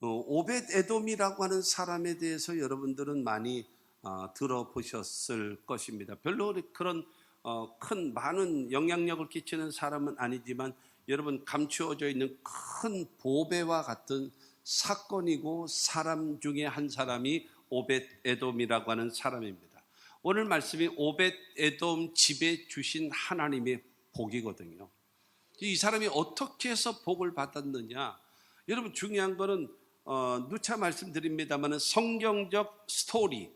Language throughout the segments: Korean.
오벳 에돔이라고 하는 사람에 대해서 여러분들은 많이 들어보셨을 것입니다. 별로 그런 큰 많은 영향력을 끼치는 사람은 아니지만 여러분 감추어져 있는 큰 보배와 같은 사건이고 사람 중에 한 사람이 오벳 에돔이라고 하는 사람입니다. 오늘 말씀이 오벳 에돔 집에 주신 하나님의 복이거든요. 이 사람이 어떻게 해서 복을 받았느냐? 여러분 중요한 거는 누차 말씀드립니다만 성경적 스토리,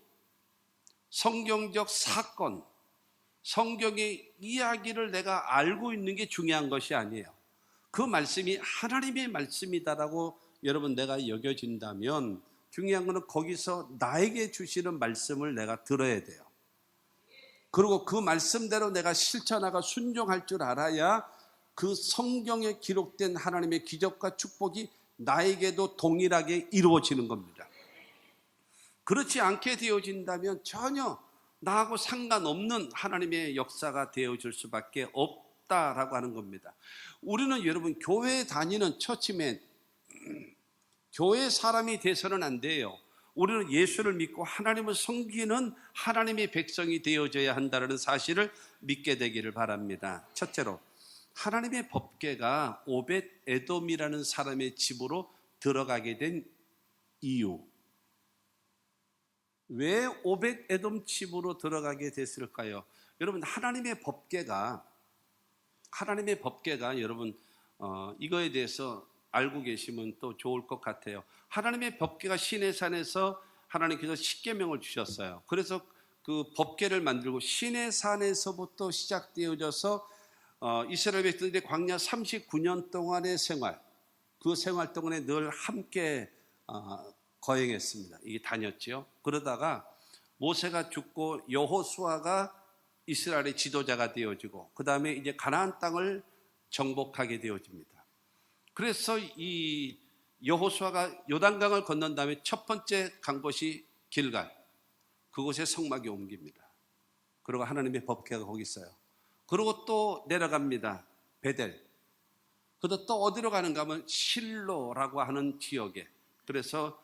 성경적 사건, 성경의 이야기를 내가 알고 있는 게 중요한 것이 아니에요. 그 말씀이 하나님의 말씀이다라고 여러분 내가 여겨진다면 중요한 거는 거기서 나에게 주시는 말씀을 내가 들어야 돼요. 그리고 그 말씀대로 내가 실천하고 순종할 줄 알아야 그 성경에 기록된 하나님의 기적과 축복이 나에게도 동일하게 이루어지는 겁니다. 그렇지 않게 되어진다면 전혀 나하고 상관없는 하나님의 역사가 되어질 수밖에 없다라고 하는 겁니다. 우리는 여러분 교회에 다니는 처치맨, 교회 사람이 돼서는 안 돼요. 우리는 예수를 믿고 하나님을 섬기는 하나님의 백성이 되어져야 한다는 사실을 믿게 되기를 바랍니다. 첫째로 하나님의 법궤가 오벳 에돔이라는 사람의 집으로 들어가게 된 이유. 왜 오벳 에돔 집으로 들어가게 됐을까요? 여러분 하나님의 법궤가 여러분 이거에 대해서 알고 계시면 또 좋을 것 같아요. 하나님의 법궤가 시내산에서 하나님께서 십계명을 주셨어요. 그래서 그 법궤를 만들고 시내산에서부터 시작되어져서 이스라엘 백성들이 광야 39년 동안의 생활, 그 생활 동안에 늘 함께 거행했습니다. 이게 다녔죠. 그러다가 모세가 죽고 여호수아가 이스라엘의 지도자가 되어지고 그 다음에 이제 가나안 땅을 정복하게 되어집니다. 그래서 이 여호수아가 요단강을 건넌 다음에 첫 번째 간 곳이 길갈, 그곳에 성막이 옮깁니다. 그리고 하나님의 법궤가 거기 있어요. 그리고 또 내려갑니다. 베델. 그리고 또 어디로 가는가 하면 실로라고 하는 지역에. 그래서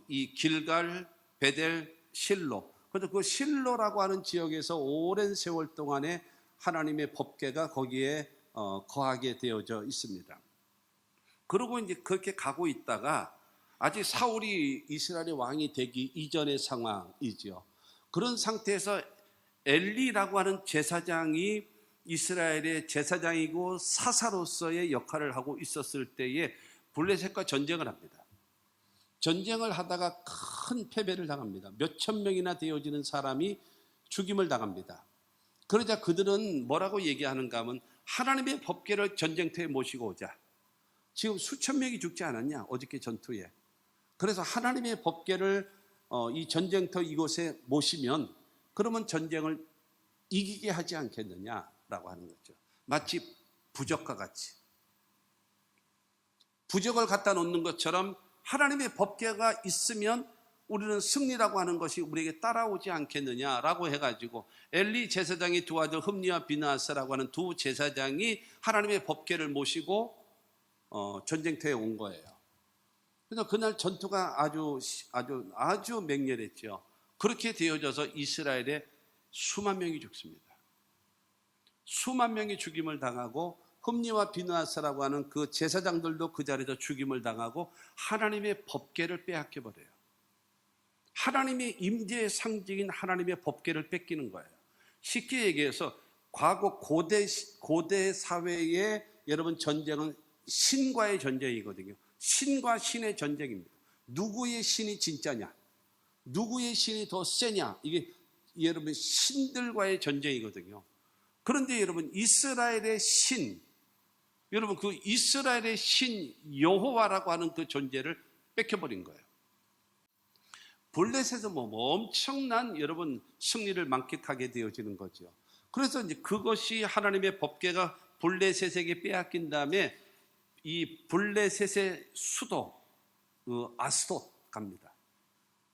이 길갈, 베델, 실로. 그래서 그 실로라고 하는 지역에서 오랜 세월 동안에 하나님의 법궤가 거기에 거하게 되어져 있습니다. 그리고 이제 그렇게 가고 있다가 아직 사울이 이스라엘의 왕이 되기 이전의 상황이죠. 그런 상태에서 엘리라고 하는 제사장이 이스라엘의 제사장이고 사사로서의 역할을 하고 있었을 때에 블레셋과 전쟁을 합니다. 전쟁을 하다가 큰 패배를 당합니다. 몇천 명이나 되어지는 사람이 죽임을 당합니다. 그러자 그들은 뭐라고 얘기하는가 하면 하나님의 법궤를 전쟁터에 모시고 오자. 지금 수천 명이 죽지 않았냐 어저께 전투에. 그래서 하나님의 법궤를 이 전쟁터 이곳에 모시면 그러면 전쟁을 이기게 하지 않겠느냐라고 하는 거죠. 마치 부적과 같이. 부적을 갖다 놓는 것처럼 하나님의 법궤가 있으면 우리는 승리라고 하는 것이 우리에게 따라오지 않겠느냐라고 해가지고 엘리 제사장이 두 아들 흠니와 비느하스라고 하는 두 제사장이 하나님의 법궤를 모시고 전쟁터에 온 거예요. 그래서 그날 전투가 아주 맹렬했죠. 그렇게 되어져서 이스라엘에 수만 명이 죽습니다. 수만 명이 죽임을 당하고 흠니와 비느하스라고 하는 그 제사장들도 그 자리에서 죽임을 당하고 하나님의 법궤를 빼앗겨 버려요. 하나님의 임재의 상징인 하나님의 법궤를 뺏기는 거예요. 쉽게 얘기해서 과거 고대 사회의 여러분 전쟁은 신과의 전쟁이거든요. 신과 신의 전쟁입니다. 누구의 신이 진짜냐? 누구의 신이 더 세냐? 이게 여러분 신들과의 전쟁이거든요. 그런데 여러분 이스라엘의 신, 여러분 그 이스라엘의 신 여호와라고 하는 그 존재를 뺏겨버린 거예요. 블레셋에서 엄청난 여러분 승리를 만끽하게 되어지는 거죠. 그래서 이제 그것이 하나님의 법궤가 블레셋에게 빼앗긴 다음에 이 블레셋의 수도 아스돗 갑니다.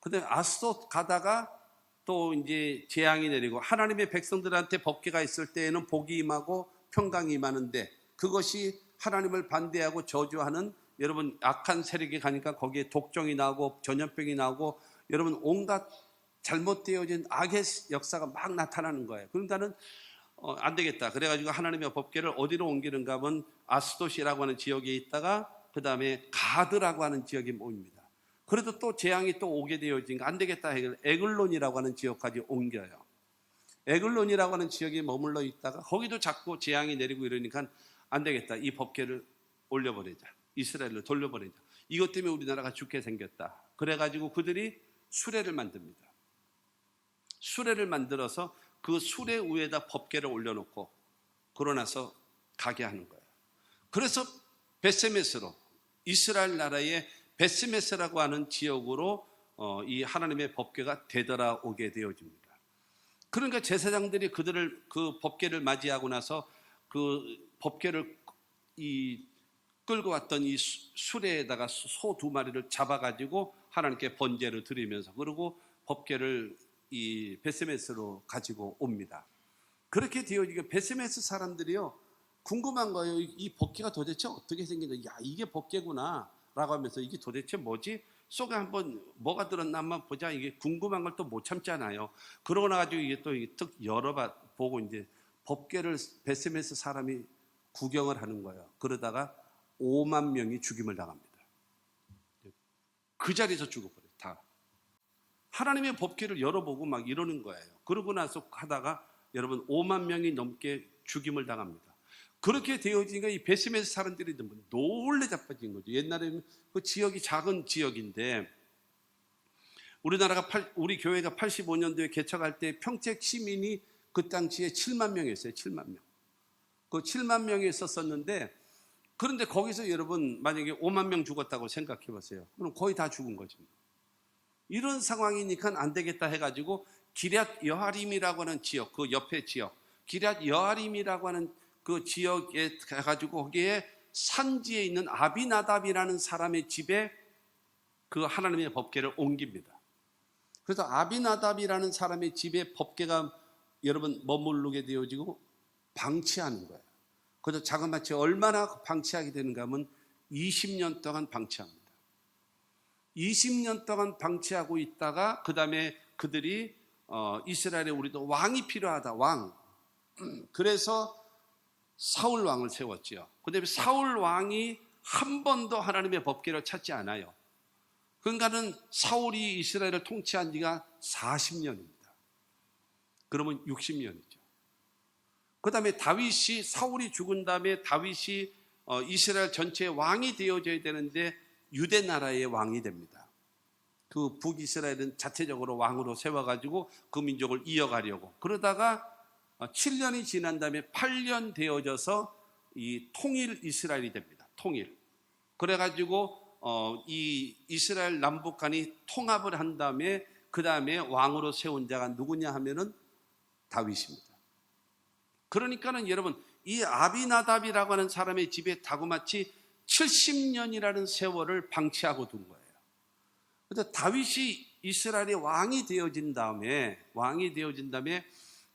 근데 아스돗 가다가 또 이제 재앙이 내리고 하나님의 백성들한테 법궤가 있을 때에는 복이 임하고 평강이 임하는데 그것이 하나님을 반대하고 저주하는 여러분 악한 세력이 가니까 거기에 독종이 나오고 전염병이 나오고 여러분 온갖 잘못되어진 악의 역사가 막 나타나는 거예요. 그러니까는 안 되겠다. 그래가지고 하나님의 법궤를 어디로 옮기는가 하면 아스도시라고 하는 지역에 있다가 그 다음에 가드라고 하는 지역에 모입니다. 그래도 또 재앙이 또 오게 되어지니까 안 되겠다. 에글론이라고 하는 지역까지 옮겨요. 에글론이라고 하는 지역에 머물러 있다가 거기도 자꾸 재앙이 내리고 이러니까 안 되겠다. 이 법궤를 올려버리자. 이스라엘로 돌려버리자. 이것 때문에 우리나라가 죽게 생겼다. 그래가지고 그들이 수레를 만듭니다. 수레를 만들어서 그 수레 위에다 법궤를 올려놓고 그러나서 가게 하는 거예요. 그래서 베세메스로 이스라엘 나라의 베세메스라고 하는 지역으로 이 하나님의 법궤가 되돌아오게 되어집니다. 그러니까 제사장들이 그들을 그 법궤를 맞이하고 나서 그 법궤를 끌고 왔던 이 수레에다가 소 2마리를 잡아가지고 하나님께 번제를 드리면서 그리고 법궤를 이 베세메스로 가지고 옵니다. 그렇게 되어지게 베세메스 사람들이요 궁금한 거예요. 이 법궤가 도대체 어떻게 생긴다. 야 이게 법궤구나 라고 하면서 이게 도대체 뭐지? 속에 한번 뭐가 들었나 한번 보자. 이게 궁금한 걸 또 못 참잖아요. 그러고 나가지고 이게 또 툭 열어보고 이제 법궤를 베세메스 사람이 구경을 하는 거예요. 그러다가 5만 명이 죽임을 당합니다. 그 자리에서 죽어버려요. 다. 하나님의 법궤를 열어보고 막 이러는 거예요. 그러고 나서 하다가 여러분 5만 명이 넘게 죽임을 당합니다. 그렇게 되어지니까 이 베세메스 사람들이 놀래 자빠진 거죠. 옛날에는 그 지역이 작은 지역인데 우리 교회가 85년도에 개척할 때 평택 시민이 그 당시에 7만 명이었어요. 7만 명. 그 7만 명이 있었었는데 그런데 거기서 여러분 만약에 5만 명 죽었다고 생각해 보세요. 그럼 거의 다 죽은 거죠. 이런 상황이니까 안 되겠다 해가지고 기럇 여아림이라고 하는 지역, 그 옆에 지역, 기럇 여아림이라고 하는 그 지역에 가가지고 거기에 산지에 있는 아비나답이라는 사람의 집에 그 하나님의 법궤를 옮깁니다. 그래서 아비나답이라는 사람의 집에 법궤가 여러분 머무르게 되어지고 방치하는 거예요. 그래서 자그마치 얼마나 방치하게 되는가 하면 20년 동안 방치합니다. 20년 동안 방치하고 있다가 그 다음에 그들이 이스라엘에 우리도 왕이 필요하다. 왕. 그래서 사울 왕을 세웠지요. 그다음에 사울 왕이 한 번도 하나님의 법궤를 찾지 않아요. 그러니까는 사울이 이스라엘을 통치한 지가 40년입니다. 그러면 60년이죠. 그 다음에 다윗이 사울이 죽은 다음에 다윗이 이스라엘 전체의 왕이 되어져야 되는데 유대 나라의 왕이 됩니다. 그 북이스라엘은 자체적으로 왕으로 세워가지고 그 민족을 이어가려고 그러다가 7년이 지난 다음에 8년 되어져서 이 통일 이스라엘이 됩니다. 통일. 그래가지고 이 이스라엘 남북한이 통합을 한 다음에 그 다음에 왕으로 세운 자가 누구냐 하면은 다윗입니다. 그러니까는 여러분 이 아비나답이라고 하는 사람의 집에 다구마치 70년이라는 세월을 방치하고 둔 거예요. 그래서 다윗이 이스라엘의 왕이 되어진 다음에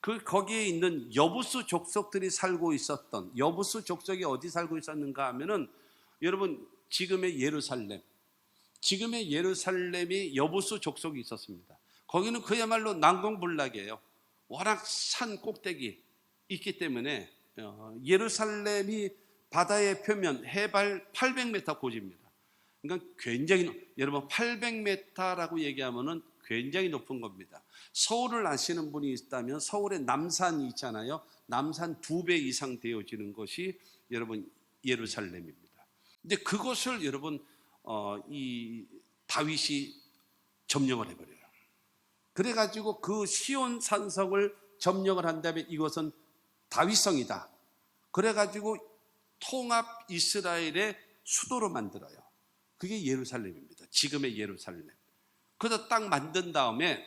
그 거기에 있는 여부수 족속들이 살고 있었던 여부수 족속이 어디 살고 있었는가 하면은 여러분 지금의 예루살렘이 여부수 족속이 있었습니다. 거기는 그야말로 난공불락이에요. 워낙 산 꼭대기 있기 때문에 예루살렘이 바다의 표면 해발 800m 고지입니다. 그러니까 굉장히 여러분 800m라고 얘기하면은 굉장히 높은 겁니다. 서울을 아시는 분이 있다면 서울의 남산이 있잖아요. 남산 2배 이상 되어지는 것이 여러분 예루살렘입니다. 근데 그것을 여러분 이 다윗이 점령을 해버려요. 그래가지고 그 시온 산성을 점령을 한 다음에 이것은 다윗성이다. 그래가지고 통합 이스라엘의 수도로 만들어요. 그게 예루살렘입니다. 지금의 예루살렘. 그래서 딱 만든 다음에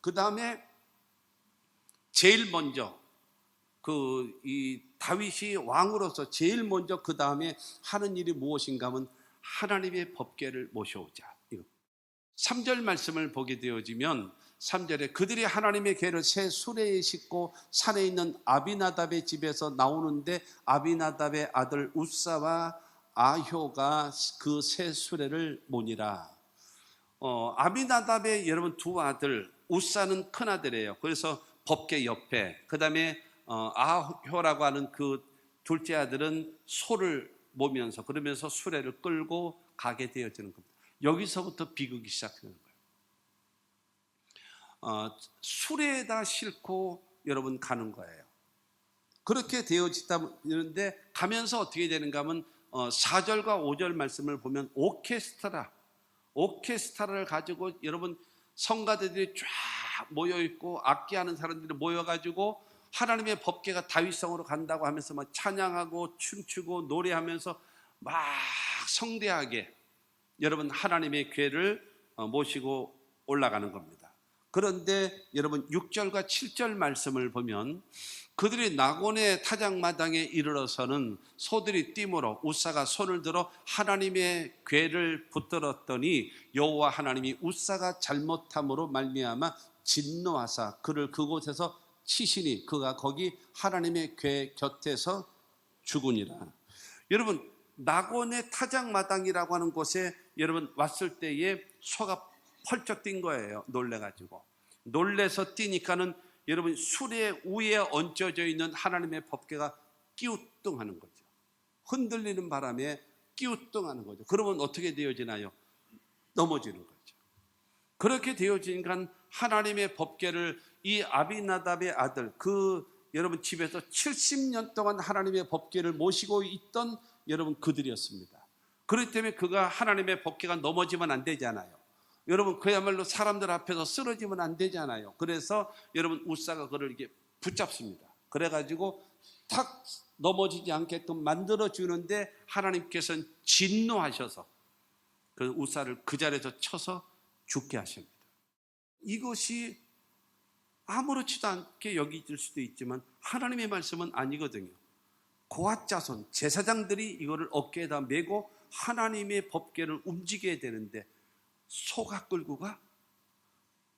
그 다음에 제일 먼저 이 다윗이 왕으로서 제일 먼저 그 다음에 하는 일이 무엇인가 하면 하나님의 법궤를 모셔오자. 3절 말씀을 보게 되어지면 3절에 그들이 하나님의 궤를 새 수레에 싣고 산에 있는 아비나답의 집에서 나오는데 아비나답의 아들 우사와 아효가 그 세 수레를 모니라. 아미나답의 여러분 두 아들, 우사는 큰 아들이에요. 그래서 법궤 옆에, 그 다음에 아효라고 하는 그 둘째 아들은 소를 모면서, 그러면서 수레를 끌고 가게 되어지는 겁니다. 여기서부터 비극이 시작되는 거예요. 수레에다 싣고 여러분 가는 거예요. 그렇게 되어지는데 가면서 어떻게 되는가 하면 4절과 5절 말씀을 보면 오케스트라를 가지고 여러분 성가대들이 쫙 모여있고 악기하는 사람들이 모여가지고 하나님의 법궤가 다윗성으로 간다고 하면서 막 찬양하고 춤추고 노래하면서 막 성대하게 여러분 하나님의 궤를 모시고 올라가는 겁니다. 그런데 여러분 6절과 7절 말씀을 보면 그들이 나곤의 타작마당에 이르러서는 소들이 띠므로 우사가 손을 들어 하나님의 궤를 붙들었더니 여호와 하나님이 우사가 잘못함으로 말미암아 진노하사 그를 그곳에서 치시니 그가 거기 하나님의 궤 곁에서 죽으니라. 여러분 나곤의 타작마당이라고 하는 곳에 여러분 왔을 때에 소가 펄쩍 뛴 거예요. 놀래서 뛰니까는 여러분 수레 위에 얹혀져 있는 하나님의 법궤가 끼우뚱하는 거죠. 흔들리는 바람에 끼우뚱하는 거죠. 그러면 어떻게 되어지나요? 넘어지는 거죠. 그렇게 되어지니까 하나님의 법궤를 이 아비나답의 아들, 여러분 집에서 70년 동안 하나님의 법궤를 모시고 있던 여러분 그들이었습니다. 그렇기 때문에 그가 하나님의 법궤가 넘어지면 안 되잖아요. 여러분 그야말로 사람들 앞에서 쓰러지면 안 되잖아요. 그래서 여러분 우사가 그를 이렇게 붙잡습니다. 그래가지고 탁 넘어지지 않게끔 만들어주는데 하나님께서는 진노하셔서 그 우사를 그 자리에서 쳐서 죽게 하십니다. 이것이 아무렇지도 않게 여겨질 수도 있지만 하나님의 말씀은 아니거든요. 고앗 자손 제사장들이 이거를 어깨에다 메고 하나님의 법궤를 움직여야 되는데 소가 끌고 가?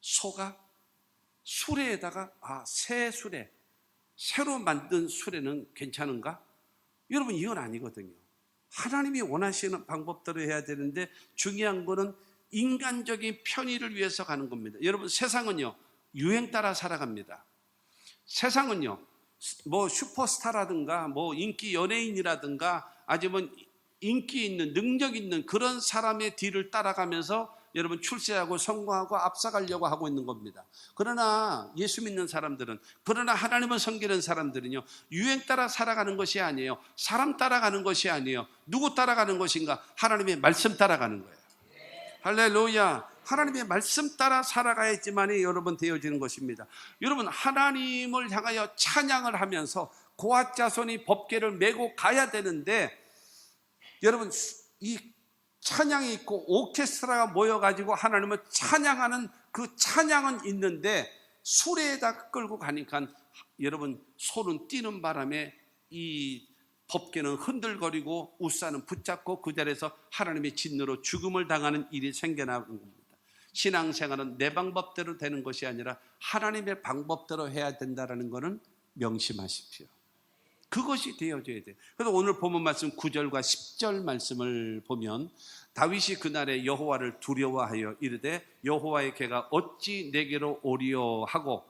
소가 수레에다가 새 수레, 새로 만든 수레는 괜찮은가? 여러분 이건 아니거든요. 하나님이 원하시는 방법대로 해야 되는데 중요한 거는 인간적인 편의를 위해서 가는 겁니다. 여러분 세상은요 유행 따라 살아갑니다. 세상은요 뭐 슈퍼스타라든가 뭐 인기 연예인이라든가 아니면 인기 있는 능력 있는 그런 사람의 뒤를 따라가면서 여러분 출세하고 성공하고 앞서가려고 하고 있는 겁니다. 그러나 예수 믿는 사람들은, 그러나 하나님을 섬기는 사람들은요 유행 따라 살아가는 것이 아니에요. 사람 따라가는 것이 아니에요. 누구 따라가는 것인가? 하나님의 말씀 따라가는 거예요. 할렐루야. 하나님의 말씀 따라 살아가야지만이 여러분 되어지는 것입니다. 여러분 하나님을 향하여 찬양을 하면서 고앗 자손이 법궤를 메고 가야 되는데 여러분 이 찬양이 있고 오케스트라가 모여가지고 하나님을 찬양하는 그 찬양은 있는데 수레에다 끌고 가니까 여러분 소는 뛰는 바람에 이 법궤는 흔들거리고 우사는 붙잡고 그 자리에서 하나님의 진노로 죽음을 당하는 일이 생겨나는 겁니다. 신앙생활은 내 방법대로 되는 것이 아니라 하나님의 방법대로 해야 된다는 것은 명심하십시오. 그것이 되어져야 돼요. 그래서 오늘 본문 말씀 9절과 10절 말씀을 보면 다윗이 그날에 여호와를 두려워하여 이르되 여호와의 궤가 어찌 내게로 오리요 하고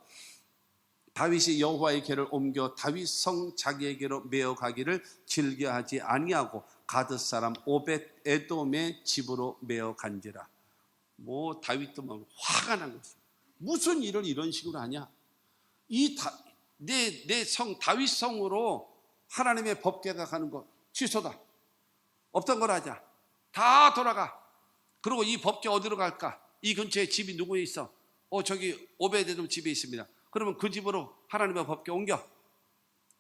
다윗이 여호와의 궤를 옮겨 다윗 성 자기에게로 메어 가기를 즐겨하지 아니하고 가드 사람 오벳 에돔의 집으로 메어 간지라. 뭐 다윗도 막 화가 난 것입니다. 무슨 일을 이런 식으로 하냐? 내 성 다윗 성으로 하나님의 법궤가 가는 거 취소다. 없던 걸 하자. 다 돌아가. 그리고 이 법궤 어디로 갈까? 이 근처에 집이 누구 있어? 저기 오베데돔 집에 있습니다. 그러면 그 집으로 하나님의 법궤 옮겨.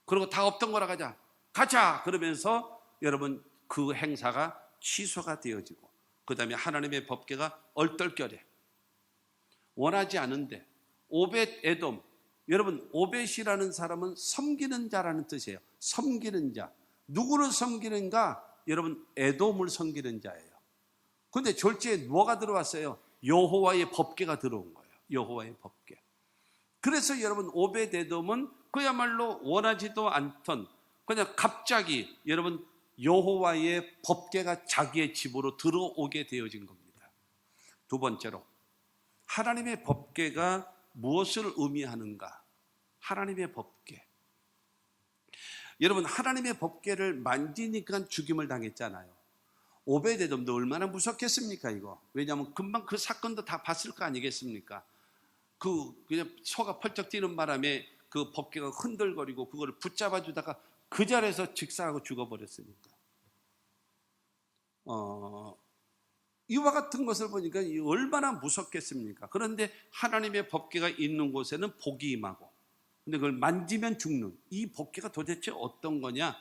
그리고 다 없던 거라 가자. 그러면서 여러분 그 행사가 취소가 되어지고 그 다음에 하나님의 법궤가 얼떨결에 원하지 않은데 오벳 에돔, 여러분 오벳이라는 사람은 섬기는 자라는 뜻이에요. 섬기는 자. 누구를 섬기는가? 여러분 에돔을 섬기는 자예요. 그런데 졸지에 뭐가 들어왔어요? 여호와의 법궤가 들어온 거예요. 여호와의 법궤. 그래서 여러분 오벳 에돔은 그야말로 원하지도 않던 그냥 갑자기 여러분 여호와의 법궤가 자기의 집으로 들어오게 되어진 겁니다. 두 번째로, 하나님의 법궤가 무엇을 의미하는가? 하나님의 법궤. 여러분, 하나님의 법궤를 만지니까 죽임을 당했잖아요. 오베데돔도 얼마나 무섭겠습니까, 이거? 왜냐하면 금방 그 사건도 다 봤을 거 아니겠습니까? 그냥 소가 펄쩍 뛰는 바람에 그 법궤가 흔들거리고 그걸 붙잡아 주다가 그 자리에서 직사하고 죽어버렸으니까. 이와 같은 것을 보니까 얼마나 무섭겠습니까? 그런데 하나님의 법궤가 있는 곳에는 복이 임하고, 근데 그걸 만지면 죽는 이 법궤가 도대체 어떤 거냐?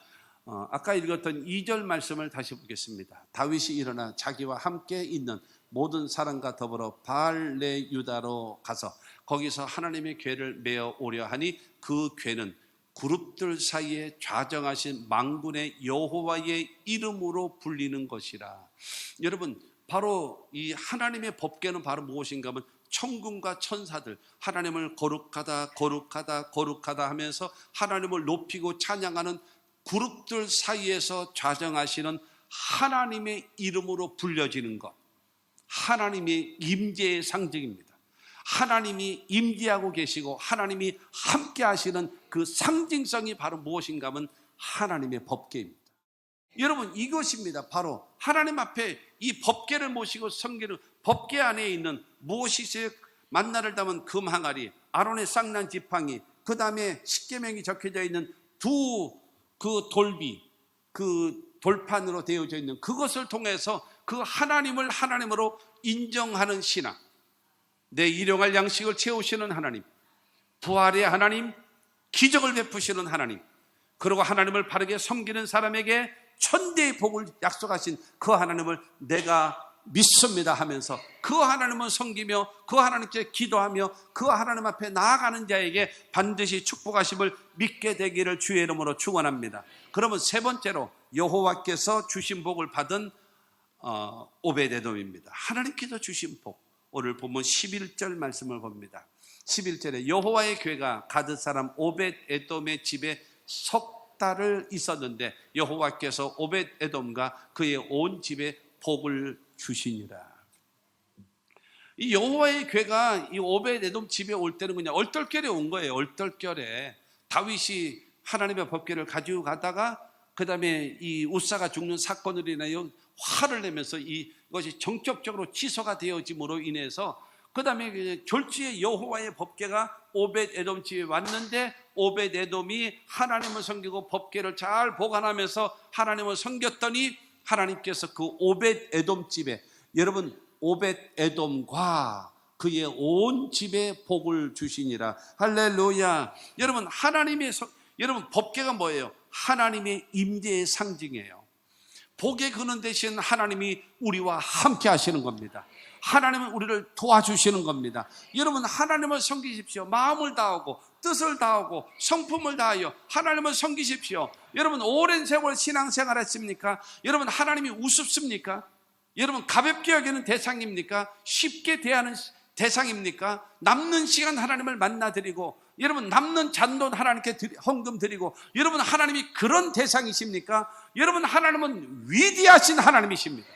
아까 읽었던 2절 말씀을 다시 보겠습니다. 다윗이 일어나 자기와 함께 있는 모든 사람과 더불어 바알레 유다로 가서 거기서 하나님의 궤를 메어 오려 하니 그 궤는 그룹들 사이에 좌정하신 만군의 여호와의 이름으로 불리는 것이라. 여러분, 바로 이 하나님의 법궤는 바로 무엇인가 하면 천군과 천사들, 하나님을 거룩하다 거룩하다 거룩하다 하면서 하나님을 높이고 찬양하는 그룹들 사이에서 좌정하시는 하나님의 이름으로 불려지는 것, 하나님의 임재의 상징입니다. 하나님이 임재하고 계시고 하나님이 함께 하시는 그 상징성이 바로 무엇인가 하면 하나님의 법궤입니다. 여러분, 이것입니다. 바로 하나님 앞에 이 법궤를 모시고 섬기는 법궤 안에 있는 무엇이세요? 만나를 담은 금 항아리, 아론의 쌍난 지팡이, 그 다음에 십계명이 적혀져 있는 두 그 돌비, 그 돌판으로 되어져 있는 그것을 통해서 그 하나님을 하나님으로 인정하는 신앙, 내 일용할 양식을 채우시는 하나님, 부활의 하나님, 기적을 베푸시는 하나님, 그리고 하나님을 바르게 섬기는 사람에게 천대의 복을 약속하신 그 하나님을 내가 믿습니다 하면서 그 하나님을 섬기며 그 하나님께 기도하며 그 하나님 앞에 나아가는 자에게 반드시 축복하심을 믿게 되기를 주의 이름으로 축원합니다. 그러면 세 번째로 여호와께서 주신 복을 받은 오베데돔입니다. 하나님께서 주신 복, 오늘 본문 11절 말씀을 봅니다. 11절에 여호와의 궤가 가드 사람 오벳에돔의 집에 석 달을 있었는데 여호와께서 오벳에돔과 그의 온 집에 복을 주시니라. 이 여호와의 궤가 이 오벳에돔 집에 올 때는 그냥 얼떨결에 온 거예요. 얼떨결에 다윗이 하나님의 법궤를 가지고 가다가 그 다음에 이 우사가 죽는 사건으로 인하여 화를 내면서 이것이 정적적으로 취소가 되어짐으로 인해서 그 다음에 졸지에 여호와의 법궤가 오벳에돔 집에 왔는데 오벳에돔이 하나님을 섬기고 법궤를 잘 보관하면서 하나님을 섬겼더니 하나님께서 그 오벳에돔 집에, 여러분, 오벳에돔과 그의 온 집에 복을 주시니라. 할렐루야. 여러분, 여러분, 법궤가 뭐예요? 하나님의 임재의 상징이에요. 복에 그는 대신 하나님이 우리와 함께 하시는 겁니다. 하나님은 우리를 도와주시는 겁니다. 여러분, 하나님을 섬기십시오. 마음을 다하고 뜻을 다하고 성품을 다하여 하나님을 섬기십시오. 여러분, 오랜 세월 신앙생활 했습니까? 여러분, 하나님이 우습습니까? 여러분, 가볍게 여기는 대상입니까? 쉽게 대하는 대상입니까? 남는 시간 하나님을 만나드리고 여러분, 남는 잔돈 하나님께 헌금 드리고 여러분, 하나님이 그런 대상이십니까? 여러분, 하나님은 위대하신 하나님이십니다.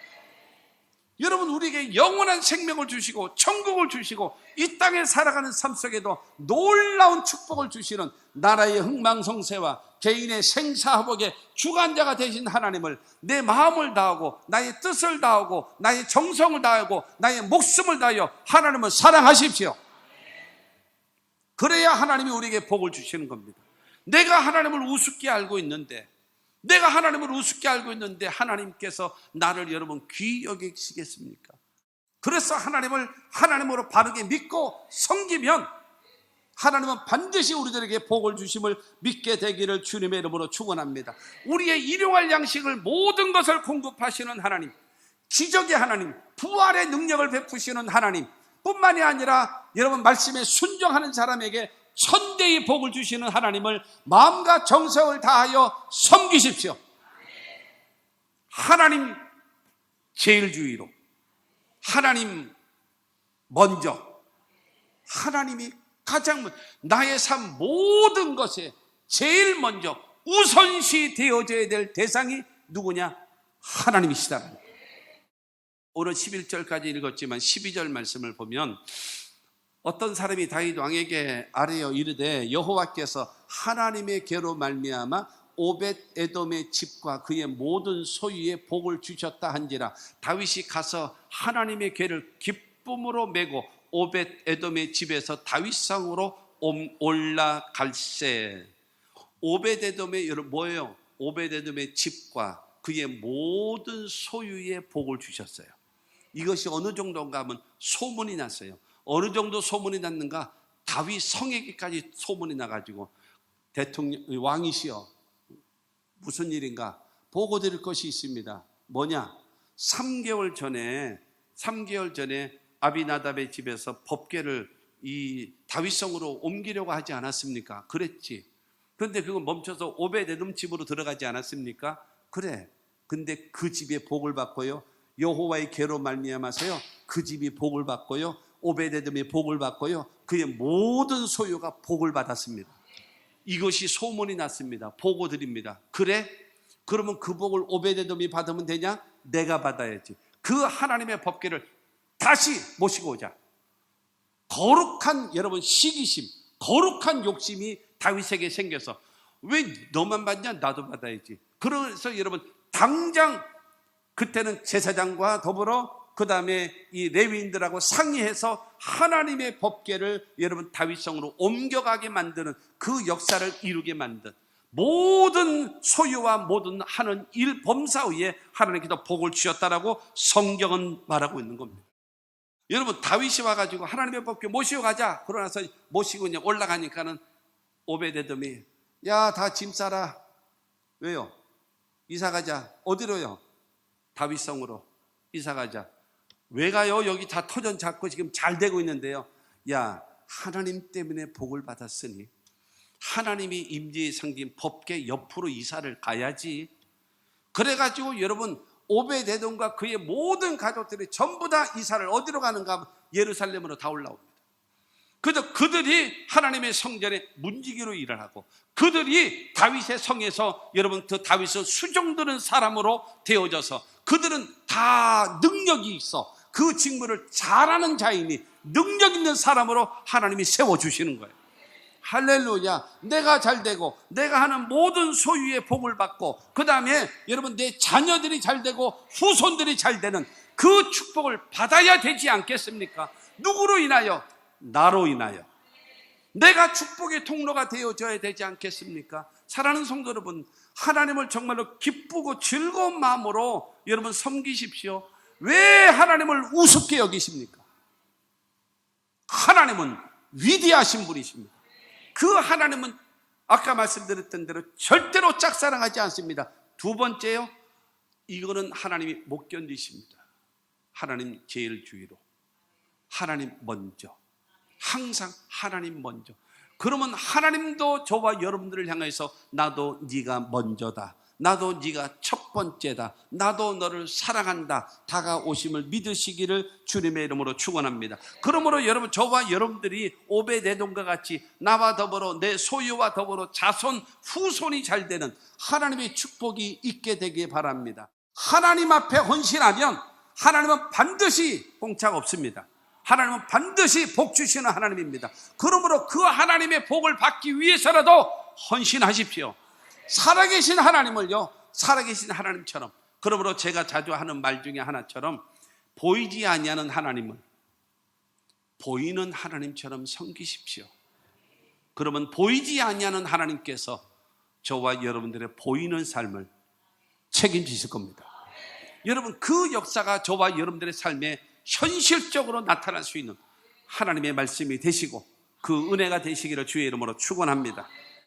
여러분, 우리에게 영원한 생명을 주시고 천국을 주시고 이 땅에 살아가는 삶 속에도 놀라운 축복을 주시는 나라의 흥망성쇠와 개인의 생사화복의 주관자가 되신 하나님을 내 마음을 다하고 나의 뜻을 다하고 나의 정성을 다하고 나의 목숨을 다하여 하나님을 사랑하십시오. 그래야 하나님이 우리에게 복을 주시는 겁니다. 내가 하나님을 우습게 알고 있는데 하나님께서 나를 여러분 귀히 여기시겠습니까? 그래서 하나님을 하나님으로 바르게 믿고 섬기면 하나님은 반드시 우리들에게 복을 주심을 믿게 되기를 주님의 이름으로 축원합니다. 우리의 일용할 양식을 모든 것을 공급하시는 하나님, 기적의 하나님, 부활의 능력을 베푸시는 하나님 뿐만이 아니라 여러분 말씀에 순종하는 사람에게 천대의 복을 주시는 하나님을 마음과 정성을 다하여 섬기십시오. 하나님 제일주의로, 하나님 먼저, 하나님이 가장 먼저, 나의 삶 모든 것에 제일 먼저 우선시 되어져야 될 대상이 누구냐? 하나님이시다. 오늘 11절까지 읽었지만 12절 말씀을 보면 어떤 사람이 다윗 왕에게 아뢰어 이르되 여호와께서 하나님의 계로 말미암아 오벳 에돔의 집과 그의 모든 소유에 복을 주셨다 한지라. 다윗이 가서 하나님의 궤를 기쁨으로 메고 오벳 에돔의 집에서 다윗상으로 올라갈세. 오벳 에돔의 뭐예요? 오벳 에돔의 집과 그의 모든 소유에 복을 주셨어요. 이것이 어느 정도인가 하면 소문이 났어요. 어느 정도 소문이 났는가? 다윗 성에게까지 소문이 나가지고 대통령 왕이시여 무슨 일인가 보고 드릴 것이 있습니다. 뭐냐? 3개월 전에 아비나답의 집에서 법궤를 이 다윗성으로 옮기려고 하지 않았습니까? 그랬지. 그런데 그거 멈춰서 오벳에돔 집으로 들어가지 않았습니까? 그래. 근데 그 집에 복을 받고요. 여호와의 계로 말미암아서요. 그 집이 복을 받고요. 오벳에돔이 복을 받고요. 그의 모든 소유가 복을 받았습니다. 이것이 소문이 났습니다. 보고 드립니다. 그래? 그러면 그 복을 오벳에돔이 받으면 되냐? 내가 받아야지. 그 하나님의 법궤를 다시 모시고 오자. 거룩한 여러분 시기심, 거룩한 욕심이 다윗에게 생겨서 왜 너만 받냐? 나도 받아야지. 그래서 여러분 당장 그때는 제사장과 더불어 그 다음에 이 레위인들하고 상의해서 하나님의 법궤를 여러분 다윗성으로 옮겨가게 만드는 그 역사를 이루게 만든 모든 소유와 모든 하는 일 범사 위에 하나님께서 복을 주셨다라고 성경은 말하고 있는 겁니다. 여러분 다윗이 와가지고 하나님의 법궤 모시고 가자. 그러고 나서 모시고 이제 올라가니까는 오벳에돔이 야 다 짐 싸라. 왜요? 이사 가자. 어디로요? 다윗성으로 이사 가자. 왜 가요? 여기 다 터전 잡고 지금 잘 되고 있는데요. 야 하나님 때문에 복을 받았으니 하나님이 임재의 상징 법궤 옆으로 이사를 가야지. 그래가지고 여러분 오벳에돔과 그의 모든 가족들이 전부 다 이사를 어디로 가는가? 예루살렘으로 다 올라옵니다. 그래서 그들이 하나님의 성전에 문지기로 일을 하고 그들이 다윗의 성에서 여러분 그 다윗을 수종드는 사람으로 되어져서 그들은 다 능력이 있어 그 직무를 잘하는 자이니 능력 있는 사람으로 하나님이 세워주시는 거예요. 할렐루야. 내가 잘되고 내가 하는 모든 소유의 복을 받고 그 다음에 여러분 내 자녀들이 잘되고 후손들이 잘되는 그 축복을 받아야 되지 않겠습니까? 누구로 인하여? 나로 인하여. 내가 축복의 통로가 되어줘야 되지 않겠습니까? 사랑하는 성도 여러분, 하나님을 정말로 기쁘고 즐거운 마음으로 여러분 섬기십시오. 왜 하나님을 우습게 여기십니까? 하나님은 위대하신 분이십니다. 그 하나님은 아까 말씀드렸던 대로 절대로 짝사랑하지 않습니다. 두 번째요, 이거는 하나님이 못 견디십니다. 하나님 제일 주위로, 하나님 먼저, 항상 하나님 먼저. 그러면 하나님도 저와 여러분들을 향해서 나도 네가 먼저다, 나도 네가 첫 번째다, 나도 너를 사랑한다 다가오심을 믿으시기를 주님의 이름으로 축원합니다. 그러므로 여러분 저와 여러분들이 오벳에돔과 같이 나와 더불어 내 소유와 더불어 자손 후손이 잘되는 하나님의 축복이 있게 되길 바랍니다. 하나님 앞에 헌신하면 하나님은 반드시 공짜가 없습니다. 하나님은 반드시 복 주시는 하나님입니다. 그러므로 그 하나님의 복을 받기 위해서라도 헌신하십시오. 살아계신 하나님을요, 살아계신 하나님처럼. 그러므로 제가 자주 하는 말 중에 하나처럼 보이지 아니하는 하나님을 보이는 하나님처럼 섬기십시오. 그러면 보이지 아니하는 하나님께서 저와 여러분들의 보이는 삶을 책임지실 겁니다. 여러분 그 역사가 저와 여러분들의 삶에 현실적으로 나타날 수 있는 하나님의 말씀이 되시고 그 은혜가 되시기를 주의 이름으로 축원합니다.